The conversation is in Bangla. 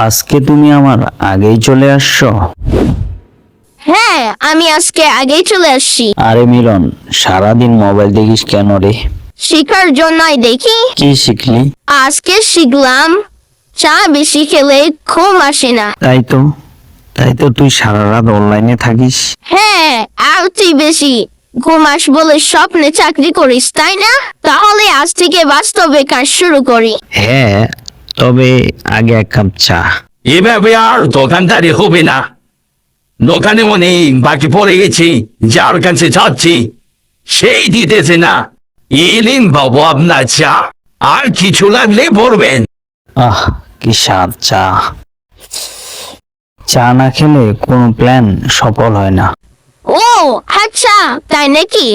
আজকে তুমি আমার আগেই চলে আসছো? হ্যাঁ, আমি আজকে আগেই চলে আসছি। আরে মিলন, সারাদিন মোবাইল দেখিস কেন রে? শিখার জন্যই দেখি। কি শিখলি? আজকে শিখলাম চা বেশি খেলে ঘুম আসে না। তাই তো তুই সারা রাত অনলাইনে থাকিস। হ্যাঁ, আর তুই বেশি ঘুম আস বলে স্বপ্নে চাকরি করিস, তাই না? তাহলে আজ থেকে বাস্তবে কাজ শুরু করি। হ্যাঁ, তবে আগে এক কাপ চা। এভাবে আর দোকানদারি হবে না। দোকানে অনেক বাকি পড়ে গেছি, যার কাছে যাচ্ছি সেই দিতেছে না। এলেন বাবু আপনার চা, আর কিছু লাগলে বলবেন। আহ, কি স্বাদ চা! চা না খেলে কোনো প্ল্যান সফল হয় না। ও আচ্ছা, তাই নাকি?